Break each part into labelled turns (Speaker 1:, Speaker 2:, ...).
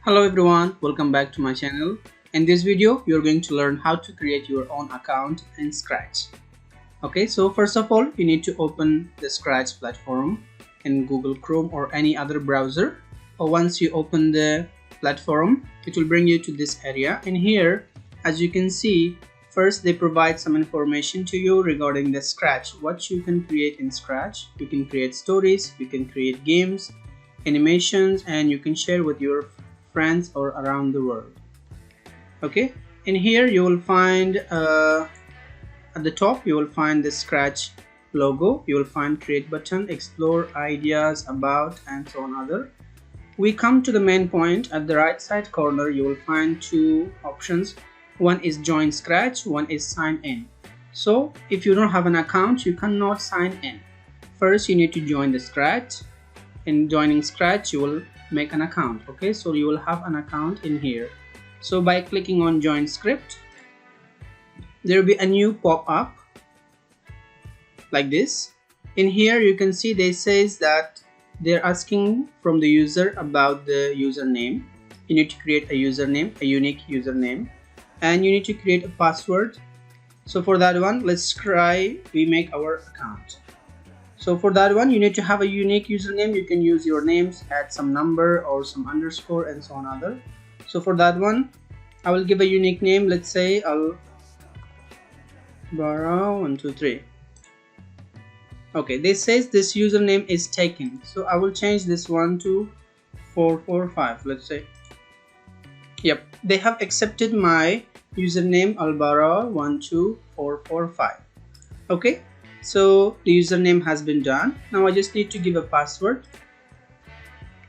Speaker 1: Hello everyone, welcome back to my channel. In this video, you're going to learn how to create your own account in Scratch. Okay, so first of all, you need to open the Scratch platform in Google Chrome or any other browser. Or once you open the platform, it will bring you to this area. And here, as you can see, first they provide some information to you regarding the Scratch, what you can create in Scratch. You can create stories, you can create games, animations, and you can share with your friends or around the world. Okay, in here you will find at the top you will find the Scratch logo, you will find create button, explore, ideas, about, and so on other. We come to the main point. At the right side corner you will find two options. One is join Scratch, one is sign in. So if you don't have an account, you cannot sign in. First you need to join the Scratch. In joining Scratch you will make an account. Okay, so you will have an account in here. So by clicking on join script, there will be a new pop-up like this. In here you can see they says that they're asking from the user about the username. You need to create a username, a unique username, and you need to create a password. So for that one, let's try we make our account. So for that one, you need to have a unique username. You can use your names, add some number or some underscore and so on other. So for that one, I will give a unique name. Let's say I'll borrow 123. Okay, this says this username is taken. So I will change this one to 445. Let's say. Yep, they have accepted my username Albara12445. Okay. So the username has been done. Now I just need to give a password.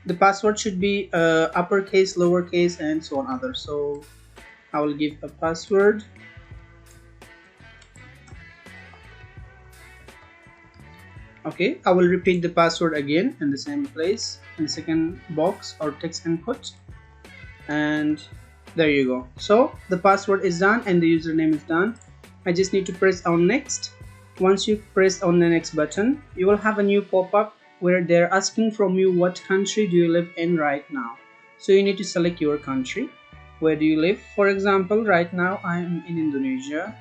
Speaker 1: The password should be uppercase, lowercase, and so on other. So I will give a password. Okay, I will repeat the password again in the same place in the second box or text input, and there you go. So the password is done and the username is done. I just need to press on next. Once you press on the next button, you will have a new pop-up where they're asking from you what country do you live in right now. So you need to select your country. Where do you live? For example, right now I am in Indonesia.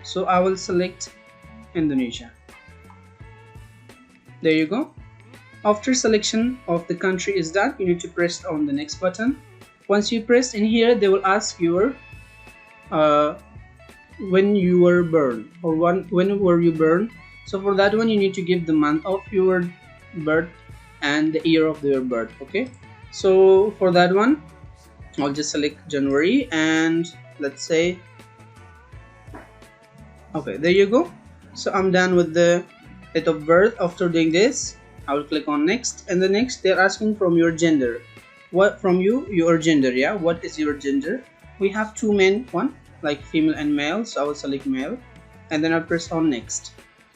Speaker 1: So I will select Indonesia. There you go. After selection of the country is done, you need to press on the next button. Once you press in here, they will ask your when you were born or when were you born. So for that one you need to give the month of your birth and the year of your birth. Okay, so for that one I'll just select January and let's say okay, there you go. So I'm done with the date of birth. After doing this, I will click on next, and the next they're asking from your gender. What from you, your gender? Yeah, what is your gender? We have two men, one like female and male, so I will select male and then I'll press on next.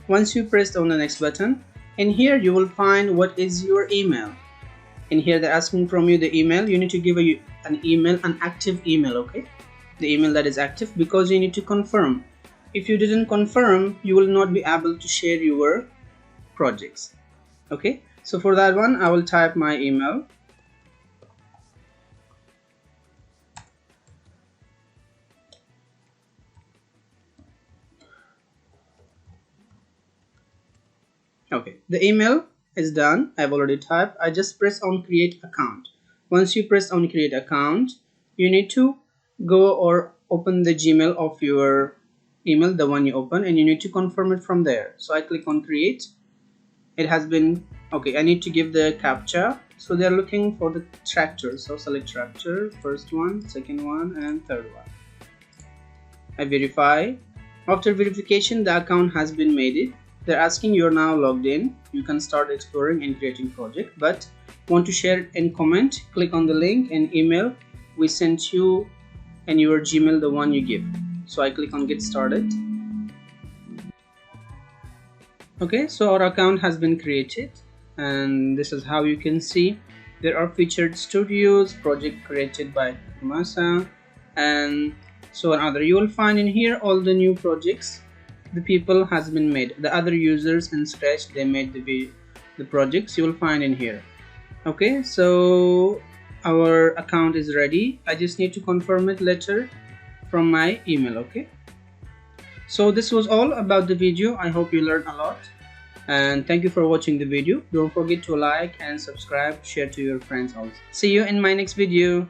Speaker 1: Once you press on the next button, in here you will find what is your email. In here they're asking from you the email. You need to give an email, an active email. Okay, the email that is active, because you need to confirm. If you didn't confirm, you will not be able to share your projects. Okay, so for that one I will type my email. Okay, the email is done. I've already typed. I just press on create account. Once you press on create account, you need to go or open the Gmail of your email, the one you open, and you need to confirm it from there. So I click on create. It has been okay. I need to give the captcha. So they're looking for the tractor. So select tractor, first one, second one, and third one. I verify. After verification, the account has been made. They're asking you're now logged in. You can start exploring and creating project, but want to share it in comment, click on the link and email we sent you and your Gmail, the one you give. So I click on get started. Okay, so our account has been created and this is how you can see. There are featured studios, project created by Masa, and so on other. You will find in here all the new projects the people has been made. The other users in Scratch, they made the projects. You will find in here. Okay, so our account is ready. I just need to confirm it later from my email. Okay, so this was all about the video. I hope you learned a lot, and thank you for watching the video. Don't forget to like and subscribe, share to your friends also. See you in my next video.